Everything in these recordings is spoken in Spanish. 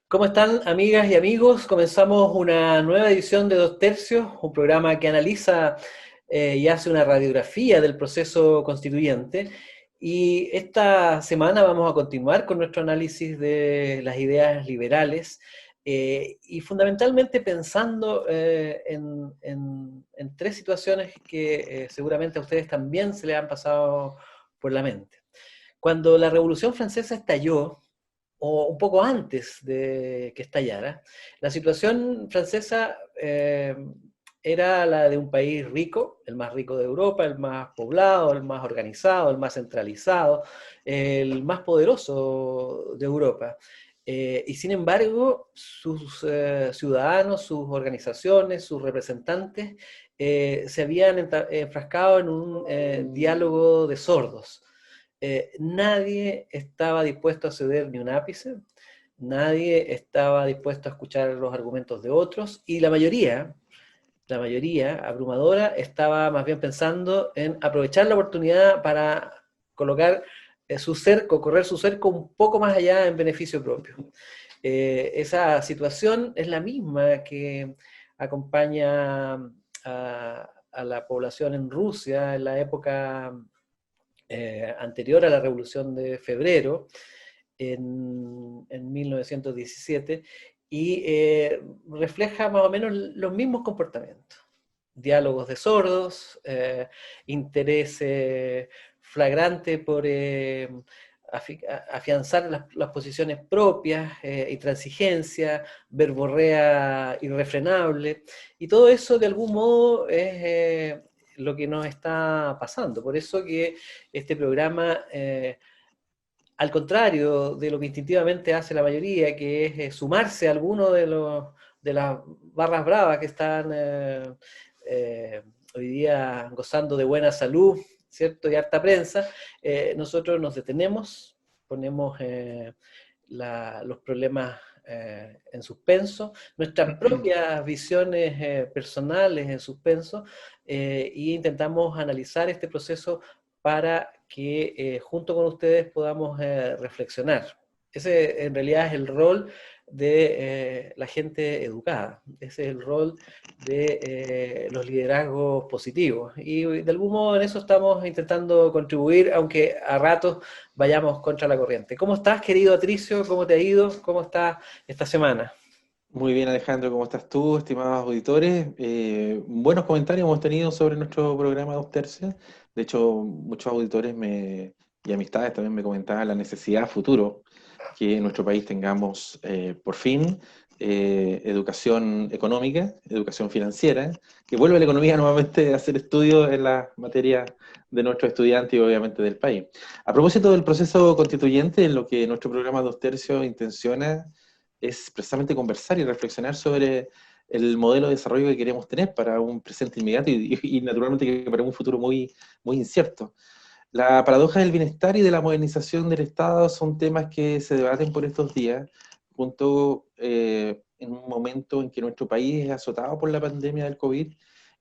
¿Cómo están, amigas y amigos? Comenzamos una nueva edición de Dos Tercios, un programa que analiza y hace una radiografía del proceso constituyente. Y esta semana vamos a continuar con nuestro análisis de las ideas liberales y fundamentalmente pensando en tres situaciones que seguramente a ustedes también se les han pasado por la mente. Cuando la Revolución Francesa estalló, o un poco antes de que estallara, la situación francesa era la de un país rico, el más rico de Europa, el más poblado, el más organizado, el más centralizado, el más poderoso de Europa. Y sin embargo, sus ciudadanos, sus organizaciones, sus representantes se habían enfrascado en un diálogo de sordos. Nadie estaba dispuesto a ceder ni un ápice, nadie estaba dispuesto a escuchar los argumentos de otros, y la mayoría abrumadora, estaba más bien pensando en aprovechar la oportunidad para colocar su cerco, correr su cerco un poco más allá en beneficio propio. Esa situación es la misma que acompaña a la población en Rusia en la época anterior a la Revolución de Febrero, en 1917, y refleja más o menos los mismos comportamientos. Diálogos de sordos, interés flagrante por afianzar las posiciones propias, intransigencia, verborrea irrefrenable, y todo eso de algún modo es lo que nos está pasando. Por eso que este programa, al contrario de lo que instintivamente hace la mayoría, que es sumarse a alguno de las barras bravas que están hoy día gozando de buena salud, ¿cierto? Y harta prensa, nosotros nos detenemos, ponemos los problemas en suspenso, nuestras propias visiones personales en suspenso, e intentamos analizar este proceso para que junto con ustedes podamos reflexionar. Ese en realidad es el rol de la gente educada, ese es el rol de los liderazgos positivos. Y de algún modo en eso estamos intentando contribuir, aunque a ratos vayamos contra la corriente. ¿Cómo estás, querido Atricio? ¿Cómo te ha ido? ¿Cómo estás esta semana? Muy bien, Alejandro, ¿cómo estás tú, estimados auditores? Buenos comentarios hemos tenido sobre nuestro programa Dos Tercios. De hecho, muchos auditores y amistades también me comentaban la necesidad a futuro que en nuestro país tengamos por fin educación económica, educación financiera, que vuelva la economía nuevamente a hacer estudios en las materias de nuestros estudiantes y obviamente del país. A propósito del proceso constituyente, en lo que nuestro programa Dos Tercios intenciona es precisamente conversar y reflexionar sobre el modelo de desarrollo que queremos tener para un presente inmediato y naturalmente que para un futuro muy incierto. La paradoja del bienestar y de la modernización del Estado son temas que se debaten por estos días, junto en un momento en que nuestro país es azotado por la pandemia del COVID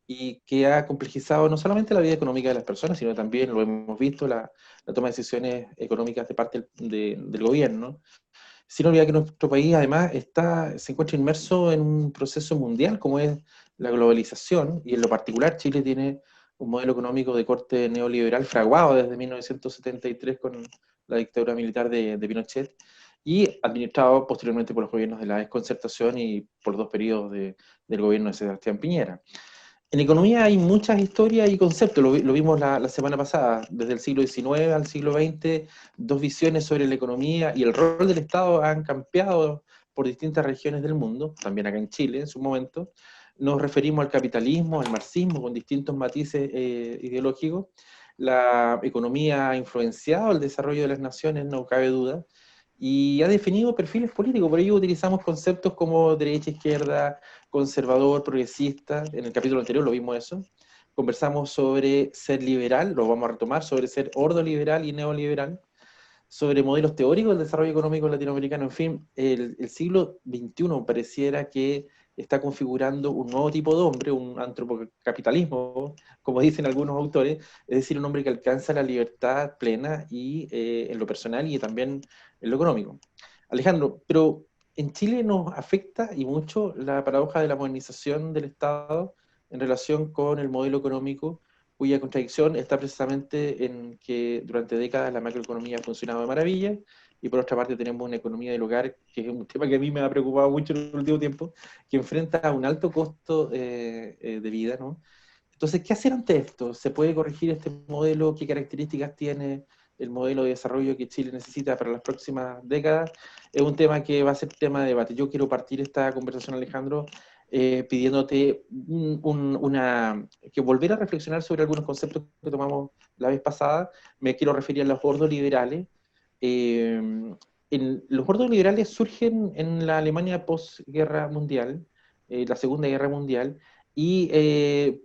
y que ha complejizado no solamente la vida económica de las personas, sino también, lo hemos visto, la toma de decisiones económicas de parte del gobierno, sin olvidar que nuestro país además se encuentra inmerso en un proceso mundial como es la globalización, y en lo particular Chile tiene un modelo económico de corte neoliberal fraguado desde 1973 con la dictadura militar de Pinochet y administrado posteriormente por los gobiernos de la desconcertación y por dos periodos del gobierno de Sebastián Piñera. En economía hay muchas historias y conceptos, lo vimos la semana pasada, desde el siglo XIX al siglo XX, dos visiones sobre la economía y el rol del Estado han cambiado por distintas regiones del mundo, también acá en Chile en su momento. Nos referimos al capitalismo, al marxismo, con distintos matices ideológicos. La economía ha influenciado el desarrollo de las naciones, no cabe duda, y ha definido perfiles políticos, por ello utilizamos conceptos como derecha, izquierda, conservador, progresista. En el capítulo anterior lo vimos eso. Conversamos sobre ser liberal, lo vamos a retomar, sobre ser ordoliberal y neoliberal, sobre modelos teóricos del desarrollo económico latinoamericano. En fin, el siglo XXI pareciera que está configurando un nuevo tipo de hombre, un antropocapitalismo, como dicen algunos autores, es decir, un hombre que alcanza la libertad plena y en lo personal y también en lo económico. Alejandro, pero en Chile nos afecta y mucho la paradoja de la modernización del Estado en relación con el modelo económico, cuya contradicción está precisamente en que durante décadas la macroeconomía ha funcionado de maravilla, y por otra parte tenemos una economía del hogar, que es un tema que a mí me ha preocupado mucho en el último tiempo, que enfrenta un alto costo de vida, ¿no? Entonces, ¿qué hacer ante esto? ¿Se puede corregir este modelo? ¿Qué características tiene el modelo de desarrollo que Chile necesita para las próximas décadas? Es un tema que va a ser tema de debate. Yo quiero partir esta conversación, Alejandro, pidiéndote que volver a reflexionar sobre algunos conceptos que tomamos la vez pasada. Me quiero referir a los gordos liberales. Eh, los gordos liberales surgen en la Alemania postguerra mundial, la Segunda Guerra Mundial,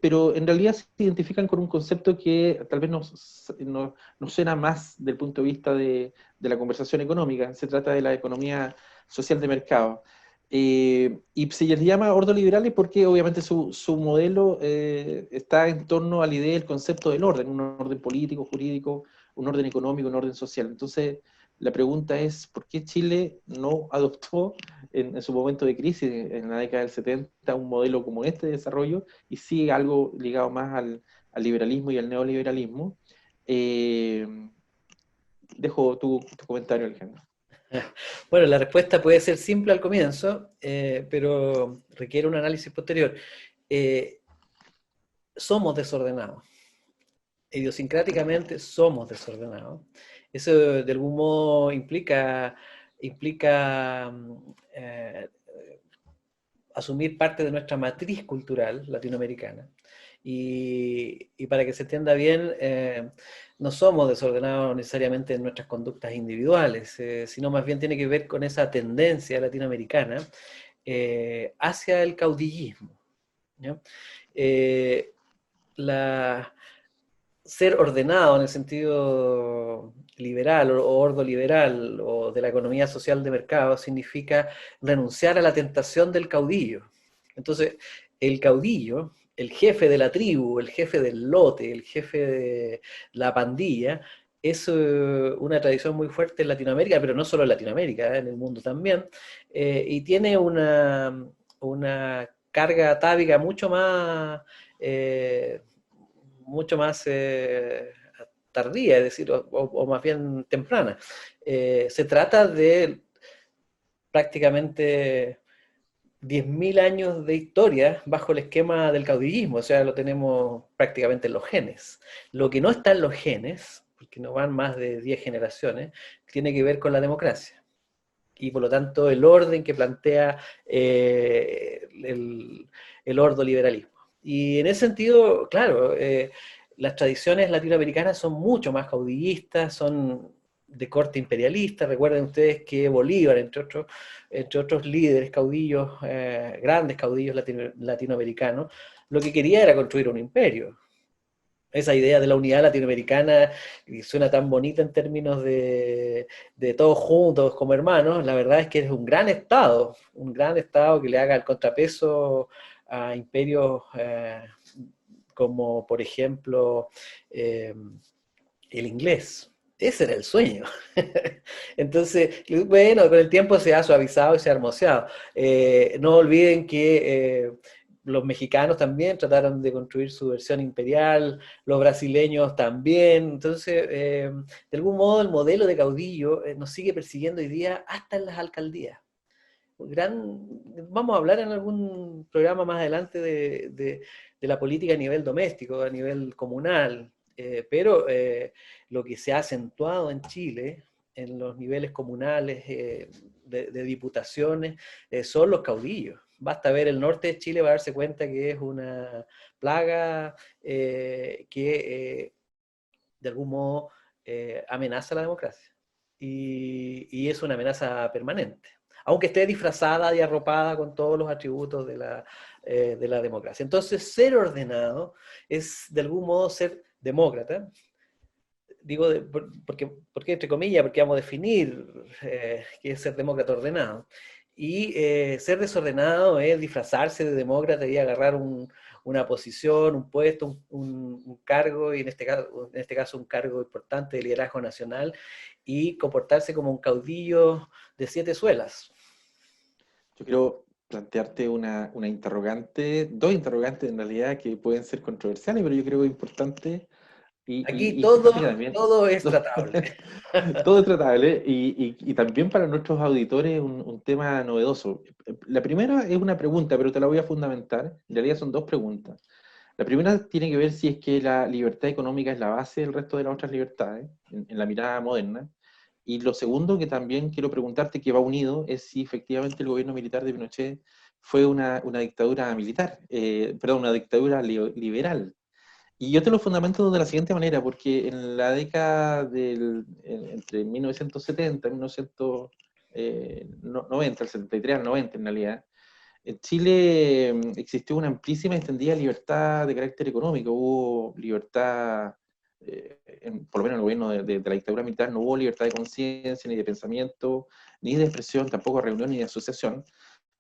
pero en realidad se identifican con un concepto que tal vez nos suena más del punto de vista de la conversación económica. Se trata de la economía social de mercado. Y se les llama ordoliberales porque obviamente su modelo está en torno a la idea del concepto del orden, un orden político, jurídico, un orden económico, un orden social. Entonces, la pregunta es, ¿por qué Chile no adoptó en su momento de crisis, en la década del 70, un modelo como este de desarrollo, y sigue algo ligado más al liberalismo y al neoliberalismo? Eh, Dejo tu comentario, Alejandro. Bueno, la respuesta puede ser simple al comienzo, pero requiere un análisis posterior. Eh, Somos desordenados, idiosincráticamente somos desordenados. Eso de algún modo implica asumir parte de nuestra matriz cultural latinoamericana. Y para que se entienda bien, no somos desordenados necesariamente en nuestras conductas individuales, sino más bien tiene que ver con esa tendencia latinoamericana hacia el caudillismo, ¿no? Eh, la, Ser ordenado en el sentido liberal o ordoliberal o de la economía social de mercado significa renunciar a la tentación del caudillo. Entonces, el caudillo, el jefe de la tribu, el jefe del lote, el jefe de la pandilla, es una tradición muy fuerte en Latinoamérica, pero no solo en Latinoamérica, en el mundo también, y tiene una carga atávica mucho más tardía, es decir, o más bien temprana. Se trata de prácticamente 10.000 años de historia bajo el esquema del caudillismo, o sea, lo tenemos prácticamente en los genes. Lo que no está en los genes, porque no van más de 10 generaciones, tiene que ver con la democracia. Y por lo tanto el orden que plantea el ordoliberalismo. Y en ese sentido, claro, las tradiciones latinoamericanas son mucho más caudillistas, son de corte imperialista. Recuerden ustedes que Bolívar, entre otros líderes caudillos, grandes caudillos latinoamericanos, lo que quería era construir un imperio. Esa idea de la unidad latinoamericana y suena tan bonita en términos de todos juntos como hermanos, la verdad es que es un gran Estado que le haga el contrapeso a imperios como por ejemplo eh, el inglés. Ese era el sueño. Entonces, bueno, con el tiempo se ha suavizado y se ha hermoseado. No olviden que los mexicanos también trataron de construir su versión imperial, los brasileños también. Entonces, de algún modo, el modelo de caudillo nos sigue persiguiendo hoy día hasta en las alcaldías. Vamos a hablar en algún programa más adelante de la política a nivel doméstico, a nivel comunal, pero lo que se ha acentuado en Chile en los niveles comunales de diputaciones son los caudillos. Basta ver el norte de Chile para darse cuenta que es una plaga que de algún modo amenaza la democracia. Y es una amenaza permanente, aunque esté disfrazada y arropada con todos los atributos de la democracia. Entonces, ser ordenado es de algún modo ser demócrata. Digo, porque entre comillas, porque vamos a definir qué es ser demócrata ordenado. Y ser desordenado es disfrazarse de demócrata y agarrar una posición, un puesto, un cargo, y en este caso un cargo importante de liderazgo nacional, y comportarse como un caudillo de 7 suelas. Yo quiero plantearte una interrogante, dos interrogantes en realidad que pueden ser controversiales, pero yo creo importantes Aquí y importante que también todo es tratable. todo es tratable y también para nuestros auditores un tema novedoso. La primera es una pregunta, pero te la voy a fundamentar. En realidad son dos preguntas. La primera tiene que ver si es que la libertad económica es la base del resto de las otras libertades, en la mirada moderna. Y lo segundo que también quiero preguntarte, que va unido, es si efectivamente el gobierno militar de Pinochet fue una dictadura militar, perdón, una dictadura liberal. Y yo te lo fundamento de la siguiente manera, porque en la década entre 1970 y 1990, el 73 al 90 en realidad, en Chile existió una amplísima y extendida libertad de carácter económico. Hubo libertad, por lo menos en el gobierno de la dictadura militar, no hubo libertad de conciencia, ni de pensamiento, ni de expresión, tampoco de reunión ni de asociación,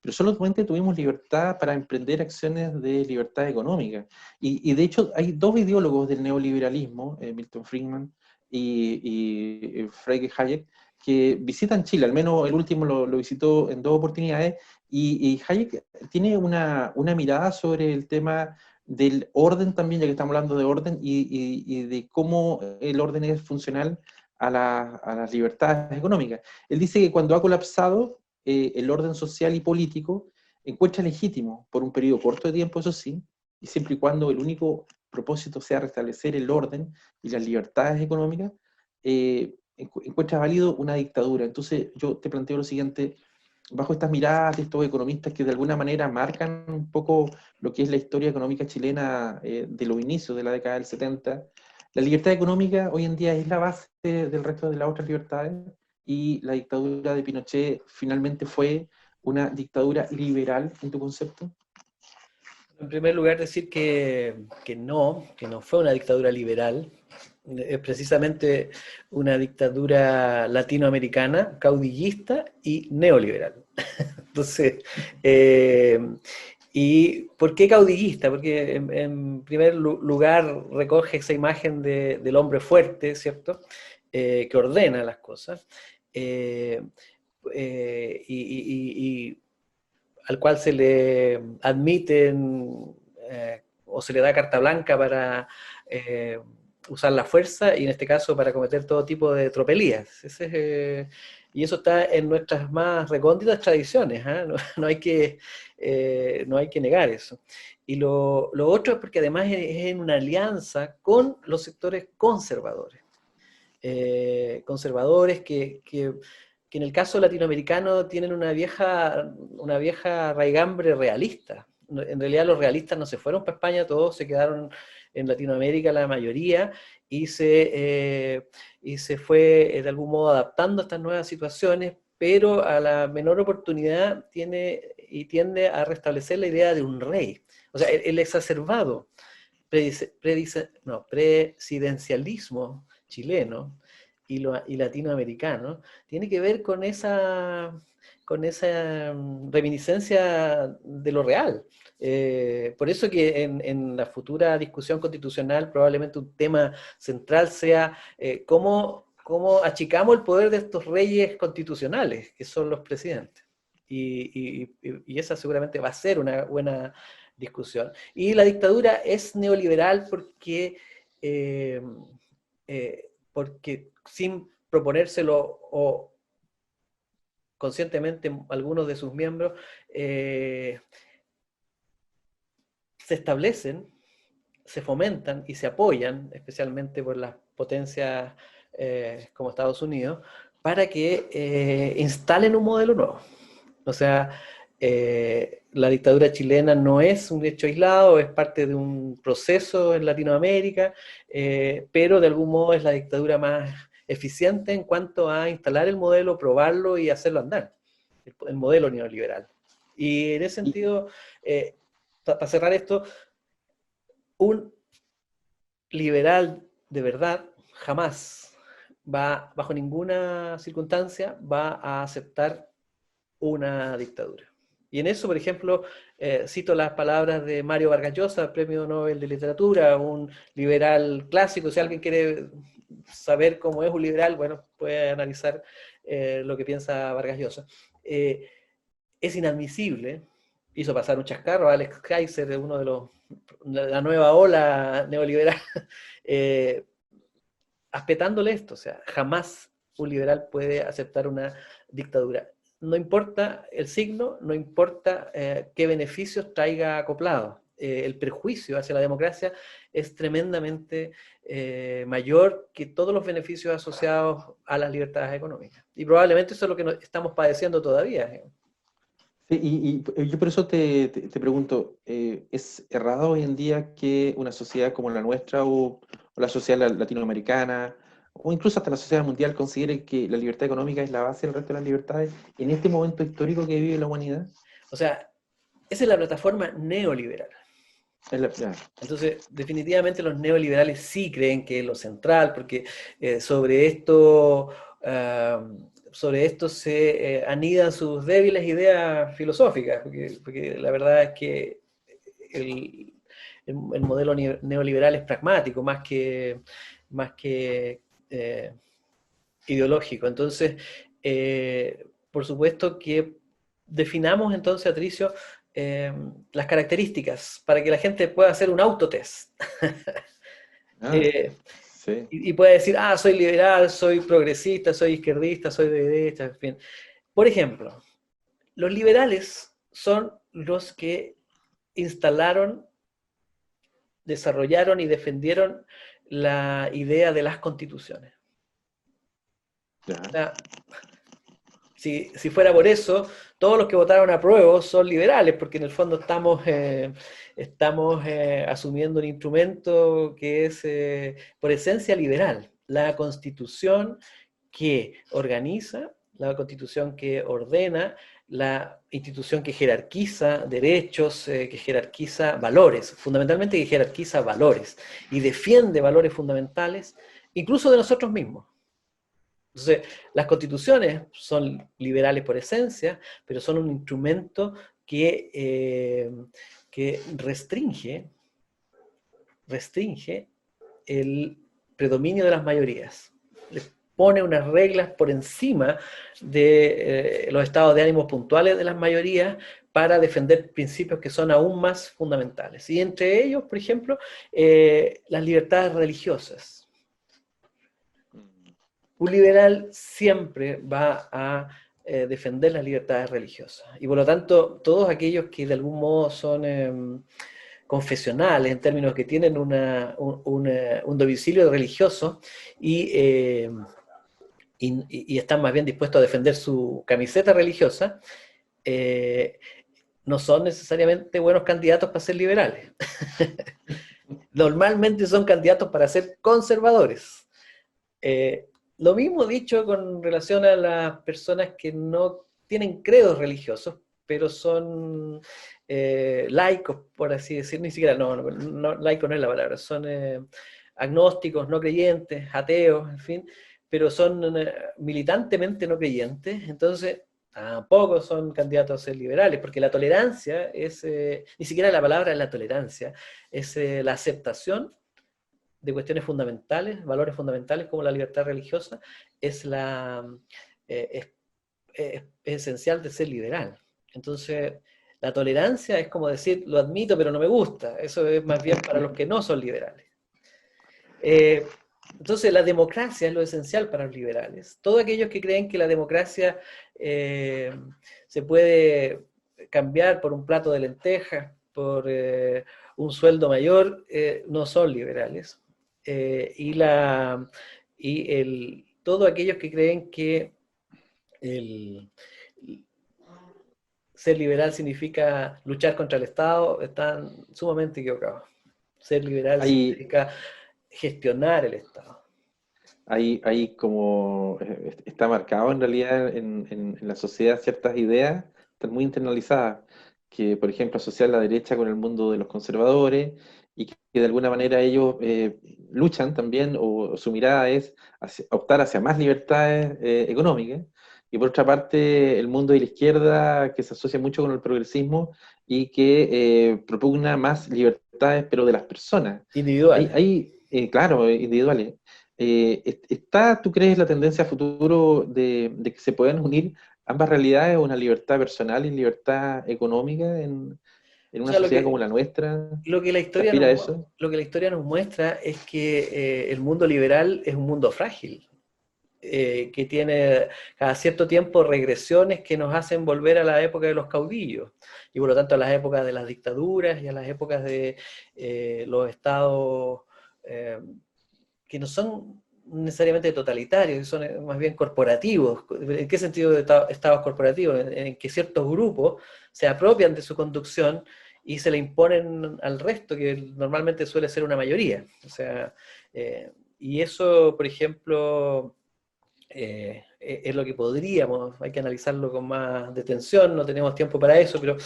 pero solamente tuvimos libertad para emprender acciones de libertad económica. Y de hecho hay dos ideólogos del neoliberalismo, Milton Friedman y Friedrich Hayek, que visitan Chile, al menos el último lo visitó en dos oportunidades, y Hayek tiene una mirada sobre el tema del orden también, ya que estamos hablando de orden, y de cómo el orden es funcional a las libertades económicas. Él dice que cuando ha colapsado el orden social y político, encuentra legítimo, por un periodo corto de tiempo, eso sí, y siempre y cuando el único propósito sea restablecer el orden y las libertades económicas, encuentra válido una dictadura. Entonces yo te planteo lo siguiente, bajo estas miradas de estos economistas que de alguna manera marcan un poco lo que es la historia económica chilena de los inicios de la década del 70, la libertad económica hoy en día es la base del resto de las otras libertades y la dictadura de Pinochet finalmente fue una dictadura liberal en tu concepto. En primer lugar, decir que no fue una dictadura liberal, es precisamente una dictadura latinoamericana, caudillista y neoliberal. Entonces, ¿y por qué caudillista? Porque en primer lugar recoge esa imagen del hombre fuerte, ¿cierto? Que ordena las cosas. Eh, y al cual se le admiten o se le da carta blanca para usar la fuerza y en este caso para cometer todo tipo de tropelías. Y eso está en nuestras más recónditas tradiciones, ¿eh? No hay no hay que negar eso. Y lo otro es porque además es en una alianza con los sectores conservadores. Conservadores que en el caso latinoamericano tienen una vieja raigambre realista. En realidad los realistas no se fueron para España, todos se quedaron en Latinoamérica, la mayoría, y se fue de algún modo adaptando a estas nuevas situaciones, pero a la menor oportunidad tiende a restablecer la idea de un rey. O sea, el exacerbado presidencialismo chileno y latinoamericano tiene que ver con esa reminiscencia de lo real. Por eso que en la futura discusión constitucional probablemente un tema central sea cómo achicamos el poder de estos reyes constitucionales, que son los presidentes. Y esa seguramente va a ser una buena discusión. Y la dictadura es neoliberal porque sin proponérselo o conscientemente algunos de sus miembros se establecen, se fomentan y se apoyan, especialmente por las potencias como Estados Unidos, para que instalen un modelo nuevo. O sea, la dictadura chilena no es un hecho aislado, es parte de un proceso en Latinoamérica, pero de algún modo es la dictadura más eficiente en cuanto a instalar el modelo, probarlo y hacerlo andar, el modelo neoliberal. Y en ese Y, sentido, para cerrar esto, un liberal de verdad jamás va, bajo ninguna circunstancia, va a aceptar una dictadura. Y en eso, por ejemplo, cito las palabras de Mario Vargas Llosa, Premio Nobel de Literatura, un liberal clásico. Si alguien quiere saber cómo es un liberal, bueno, puede analizar lo que piensa Vargas Llosa. es inadmisible, hizo pasar un chascarro a Alex Kaiser, uno de la nueva ola neoliberal, aspetándole esto, o sea, jamás un liberal puede aceptar una dictadura. No importa el signo, no importa qué beneficios traiga acoplado. El prejuicio hacia la democracia es tremendamente mayor que todos los beneficios asociados a las libertades económicas. Y probablemente eso es lo que estamos padeciendo todavía. Sí, y yo por eso te pregunto, ¿es errado hoy en día que una sociedad como la nuestra o la sociedad latinoamericana o incluso hasta la sociedad mundial considere que la libertad económica es la base del resto de las libertades en este momento histórico que vive la humanidad? O sea, esa es la plataforma neoliberal. Ya. Entonces, definitivamente los neoliberales sí creen que es lo central, porque sobre esto, sobre esto se anidan sus débiles ideas filosóficas, porque la verdad es que el, el modelo neoliberal es pragmático, más que ideológico. Entonces, por supuesto que definamos entonces, Atricio, las características para que la gente pueda hacer un autotest. Ah, eh, sí. y pueda decir, ah, soy liberal, soy progresista, soy izquierdista, soy de derecha, en fin. Por ejemplo, los liberales son los que instalaron, desarrollaron y defendieron la idea de las constituciones. Ya. O sea, si fuera por eso, todos los que votaron a prueba son liberales, porque en el fondo estamos asumiendo un instrumento que es por esencia liberal. La constitución que organiza, la constitución que ordena, la institución que jerarquiza derechos, que jerarquiza valores, fundamentalmente que jerarquiza valores y defiende valores fundamentales, incluso de nosotros mismos. Entonces, las constituciones son liberales por esencia, pero son un instrumento que restringe el predominio de las mayorías. Les pone unas reglas por encima de los estados de ánimo puntuales de las mayorías para defender principios que son aún más fundamentales. Y entre ellos, por ejemplo, las libertades religiosas. Un liberal siempre va a defender las libertades religiosas. Y por lo tanto, todos aquellos que de algún modo son confesionales, en términos que tienen un domicilio religioso y están más bien dispuestos a defender su camiseta religiosa, eh, no son necesariamente buenos candidatos para ser liberales. Normalmente son candidatos para ser conservadores. Eh, lo mismo dicho con relación a las personas que no tienen credos religiosos, pero son laicos, por así decir, ni siquiera, laico no es la palabra, son agnósticos, no creyentes, ateos, en fin, pero son militantemente no creyentes, entonces tampoco son candidatos a ser liberales, porque la tolerancia es, ni siquiera la palabra es la tolerancia, es la aceptación de cuestiones fundamentales, valores fundamentales como la libertad religiosa, es, es esencial de ser liberal. Entonces, la tolerancia es como decir, lo admito, pero no me gusta. Eso es más bien para los que no son liberales. Entonces, la democracia es lo esencial para los liberales. Todos aquellos que creen que la democracia se puede cambiar por un plato de lentejas, por un sueldo mayor, no son liberales. Todos aquellos que creen que el, ser liberal significa luchar contra el Estado están sumamente equivocados. Ser liberal Hay, significa gestionar el Estado. hay como, está marcado en realidad en la sociedad ciertas ideas, están muy internalizadas, que por ejemplo asociar la derecha con el mundo de los conservadores y que de alguna manera ellos luchan también, o su mirada es optar hacia más libertades económicas, y por otra parte el mundo de la izquierda que se asocia mucho con el progresismo y que propugna más libertades, pero de las personas. Individual. Claro, individuales. ¿Está, tú crees, la tendencia a futuro de que se puedan unir ambas realidades, una libertad personal y libertad económica en O una sea, sociedad como la nuestra, lo que la que historia aspira a eso. lo que la historia nos muestra es que el mundo liberal es un mundo frágil, que tiene cada cierto tiempo regresiones que nos hacen volver a la época de los caudillos, y por lo tanto a las épocas de las dictaduras y a las épocas de los estados eh, que no son necesariamente totalitarios, que son más bien corporativos. ¿En qué sentido de estados corporativos? En que ciertos grupos se apropian de su conducción y se le imponen al resto, que normalmente suele ser una mayoría. O sea, y eso, por ejemplo, es lo que podríamos, hay que analizarlo con más detención, no tenemos tiempo para eso, pero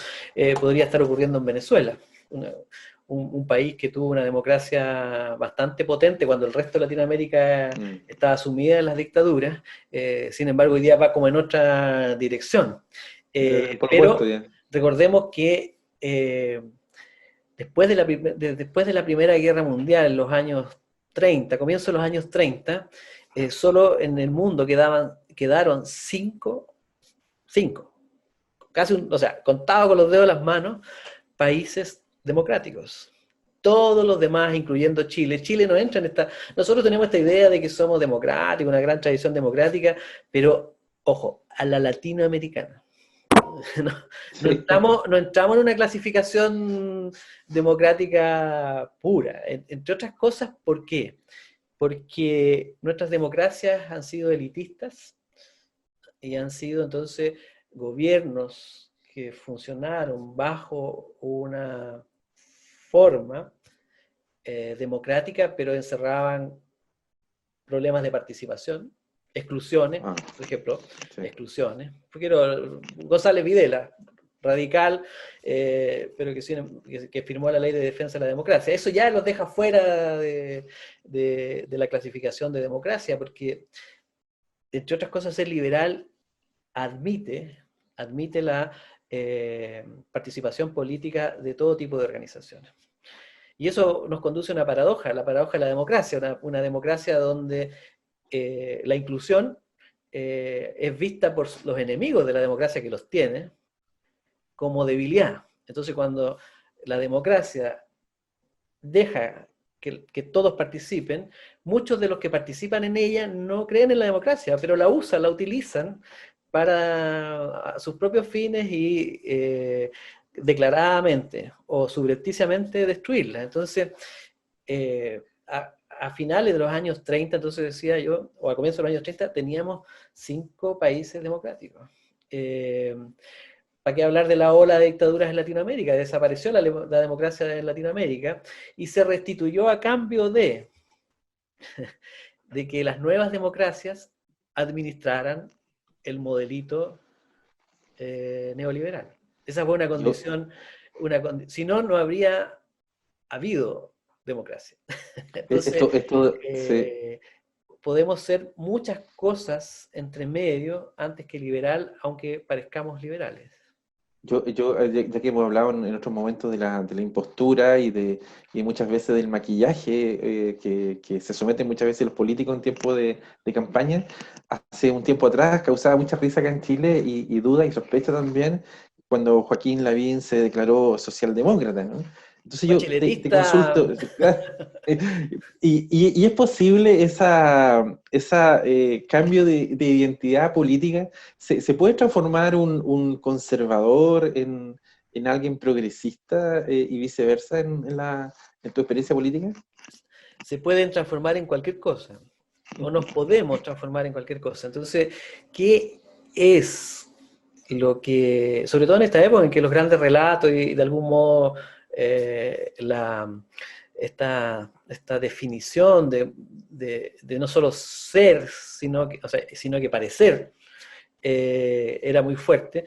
podría estar ocurriendo en Venezuela. Un país que tuvo una democracia bastante potente cuando el resto de Latinoamérica Mm. estaba sumida en las dictaduras, sin embargo hoy día va como en otra dirección. Por supuesto, Pero ya. recordemos que después de la Primera Guerra Mundial, en los años 30, comienzo de los años 30, solo en el mundo quedaron cinco, o sea, contado con los dedos de las manos, países democráticos. Todos los demás, incluyendo Chile. Chile no entra en esta... Nosotros tenemos esta idea de que somos democráticos, una gran tradición democrática, pero, ojo, a la latinoamericana. No, Sí. no entramos en una clasificación democrática pura, entre otras cosas, ¿por qué? Porque nuestras democracias han sido elitistas y han sido entonces gobiernos que funcionaron bajo una forma democrática, pero encerraban problemas de participación, exclusiones, Ah, por ejemplo, sí. exclusiones. González Videla, radical, pero que firmó la ley de defensa de la democracia. Eso ya los deja fuera de la clasificación de democracia, porque, entre otras cosas, ser liberal admite la participación política de todo tipo de organizaciones. Y eso nos conduce a una paradoja, la paradoja de la democracia, una democracia donde la inclusión es vista por los enemigos de la democracia que los tiene como debilidad. Entonces, cuando la democracia deja que todos participen, muchos de los que participan en ella no creen en la democracia, pero la usan, la utilizan para sus propios fines y declaradamente o subrepticiamente destruirla. Entonces, a finales de los años 30, entonces decía yo, o a comienzos de los años 30, teníamos 5 países democráticos. ¿Para qué hablar de la ola de dictaduras en Latinoamérica? Desapareció la democracia en Latinoamérica y se restituyó a cambio de que las nuevas democracias administraran el modelito neoliberal. Esa fue una Yo, condición, si no, no habría habido democracia. Entonces, sí. eh, podemos ser muchas cosas entre medio antes que liberal, aunque parezcamos liberales. Ya que hemos hablado en otros momentos de la impostura y muchas veces del maquillaje que se someten muchas veces los políticos en tiempo de campaña, hace un tiempo atrás causaba mucha risa acá en Chile y duda y sospecha también cuando Joaquín Lavín se declaró socialdemócrata, ¿no? Entonces yo te Bacheletista. consulto, y es posible esa cambio de identidad política. ¿Se puede transformar un conservador en alguien progresista y viceversa en tu experiencia política? Se pueden transformar en cualquier cosa, o nos podemos transformar en cualquier cosa. Entonces, ¿qué es lo que, sobre todo en esta época en que los grandes relatos y de algún modo esta definición de no solo ser, sino que parecer, era muy fuerte?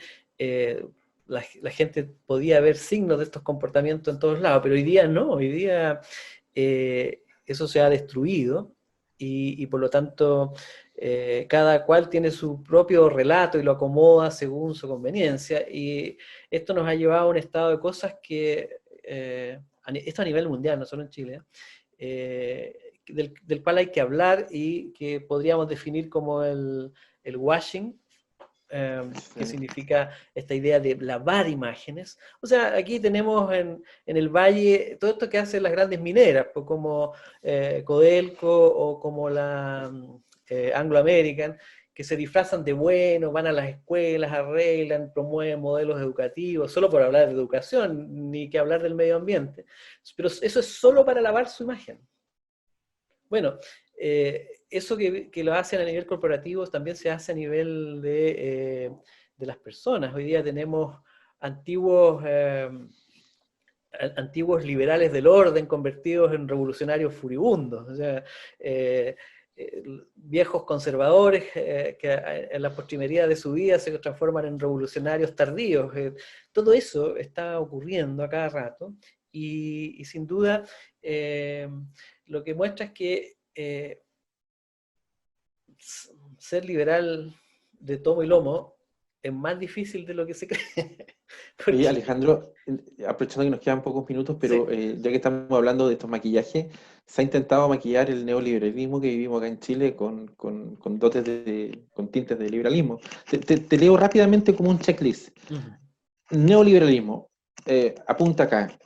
La gente podía ver signos de estos comportamientos en todos lados, pero hoy día no, hoy día eso se ha destruido y por lo tanto cada cual tiene su propio relato y lo acomoda según su conveniencia, y esto nos ha llevado a un estado de cosas que, esto a nivel mundial, no solo en Chile, del cual hay que hablar y que podríamos definir como el washing que significa esta idea de lavar imágenes. O sea, aquí tenemos en el valle todo esto que hacen las grandes mineras, pues como Codelco o como la Anglo American, que se disfrazan de buenos, van a las escuelas, arreglan, promueven modelos educativos, solo por hablar de educación, ni que hablar del medio ambiente. Pero eso es solo para lavar su imagen. Bueno, eso que lo hacen a nivel corporativo también se hace a nivel de las personas. Hoy día tenemos antiguos, antiguos liberales del orden convertidos en revolucionarios furibundos. O sea, viejos conservadores que en la postrimería de su vida se transforman en revolucionarios tardíos. Todo eso está ocurriendo a cada rato y sin duda lo que muestra es que ser liberal de tomo y lomo es más difícil de lo que se cree. Oye, Alejandro, aprovechando que nos quedan pocos minutos, pero Sí. ya que estamos hablando de estos maquillajes, se ha intentado maquillar el neoliberalismo que vivimos acá en Chile con dotes con tintes de liberalismo. Te leo rápidamente como un checklist. Neoliberalismo, apunta acá,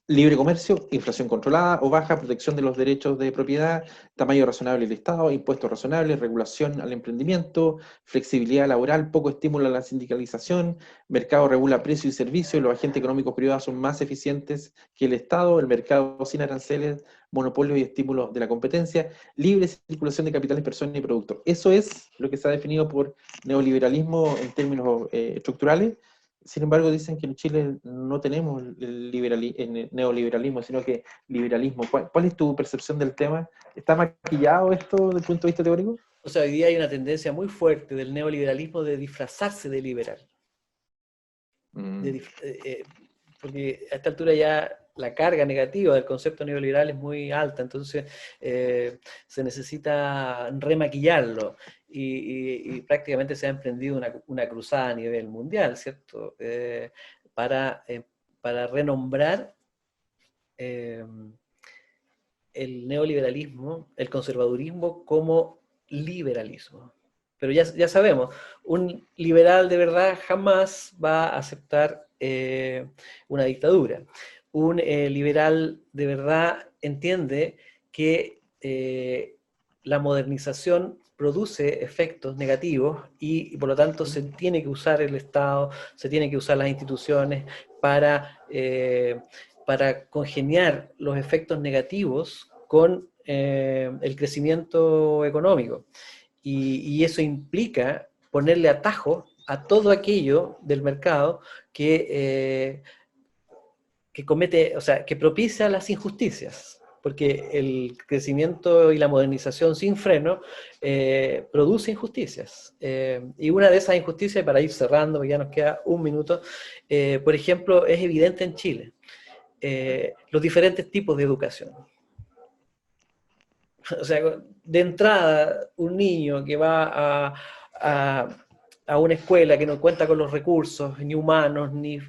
libre comercio, inflación controlada o baja, protección de los derechos de propiedad, tamaño razonable del Estado, impuestos razonables, regulación al emprendimiento, flexibilidad laboral, poco estímulo a la sindicalización, mercado regula precios y servicios, los agentes económicos privados son más eficientes que el Estado, el mercado sin aranceles, monopolios y estímulos de la competencia, libre circulación de capitales, personas y productos. Eso es lo que se ha definido por neoliberalismo en términos estructurales. Sin embargo, dicen que en Chile no tenemos el neoliberalismo, sino que liberalismo. ¿Cuál es tu percepción del tema? ¿Está maquillado esto desde el punto de vista teórico? O sea, hoy día hay una tendencia muy fuerte del neoliberalismo de disfrazarse de liberal. Porque a esta altura ya la carga negativa del concepto neoliberal es muy alta, entonces se necesita remaquillarlo y prácticamente se ha emprendido una cruzada a nivel mundial, ¿cierto? Para renombrar el neoliberalismo, el conservadurismo como liberalismo. Pero ya sabemos, un liberal de verdad jamás va a aceptar una dictadura. Un liberal de verdad entiende que la modernización produce efectos negativos y por lo tanto se tiene que usar el Estado, se tiene que usar las instituciones para congeniar los efectos negativos con el crecimiento económico. Y eso implica ponerle atajo a todo aquello del mercado que comete, o sea, que propicia las injusticias, porque el crecimiento y la modernización sin freno produce injusticias. Y una de esas injusticias, para ir cerrando, porque ya nos queda un minuto, por ejemplo, es evidente en Chile. Los diferentes tipos de educación. O sea, de entrada, un niño que va a una escuela que no cuenta con los recursos, ni humanos, ni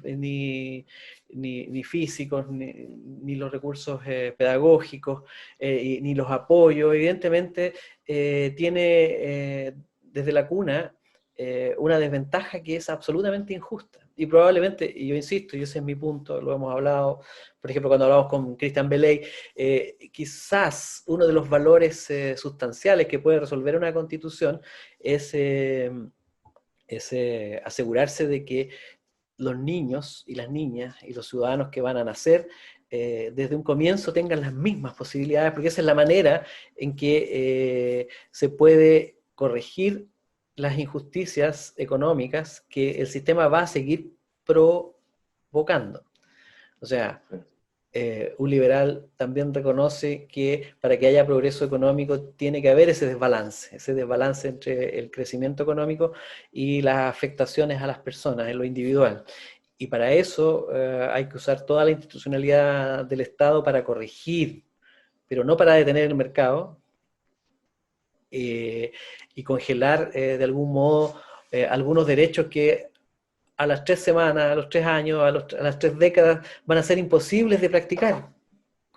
físicos, ni los recursos pedagógicos, ni los apoyos, evidentemente tiene desde la cuna una desventaja que es absolutamente injusta. Y probablemente, y yo insisto, y ese es mi punto, lo hemos hablado, por ejemplo, cuando hablamos con Christian Beley, quizás uno de los valores sustanciales que puede resolver una constitución es asegurarse de que los niños y las niñas y los ciudadanos que van a nacer desde un comienzo tengan las mismas posibilidades, porque esa es la manera en que se puede corregir las injusticias económicas que el sistema va a seguir provocando. O sea, un liberal también reconoce que para que haya progreso económico tiene que haber ese desbalance entre el crecimiento económico y las afectaciones a las personas en lo individual. Y para eso hay que usar toda la institucionalidad del Estado para corregir, pero no para detener el mercado y congelar de algún modo algunos derechos que a las 3 semanas, a los 3 años, a las 3 décadas van a ser imposibles de practicar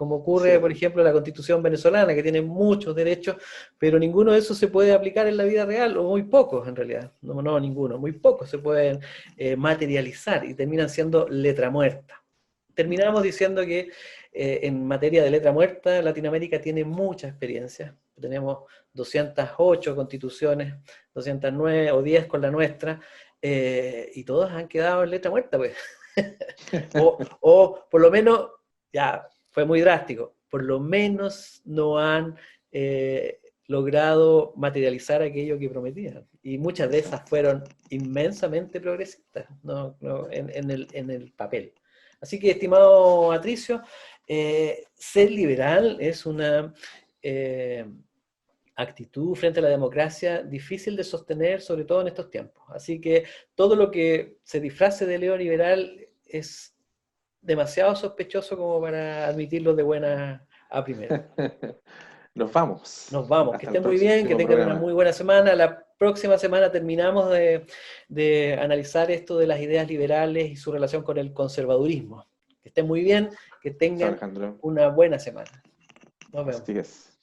como ocurre, por ejemplo, en la Constitución venezolana, que tiene muchos derechos, pero ninguno de esos se puede aplicar en la vida real, o muy pocos en realidad, no ninguno, muy pocos se pueden materializar y terminan siendo letra muerta. Terminamos diciendo que en materia de letra muerta, Latinoamérica tiene mucha experiencia. Tenemos 208 constituciones, 209 o 10 con la nuestra, y todas han quedado en letra muerta, pues. o por lo menos, ya fue muy drástico, por lo menos no han logrado materializar aquello que prometían. Y muchas de esas fueron inmensamente progresistas, en el papel. Así que, estimado Patricio, ser liberal es una actitud frente a la democracia difícil de sostener, sobre todo en estos tiempos. Así que todo lo que se disfrace de neoliberal es demasiado sospechoso como para admitirlo de buena a primera. Nos vamos. Nos vamos. Que Hasta el estén muy bien, que próximo tengan una programa. muy buena semana. La próxima semana terminamos de analizar esto de las ideas liberales y su relación con el conservadurismo. Que estén muy bien, que Chao, tengan Alejandro. una buena semana. Nos vemos. Así es.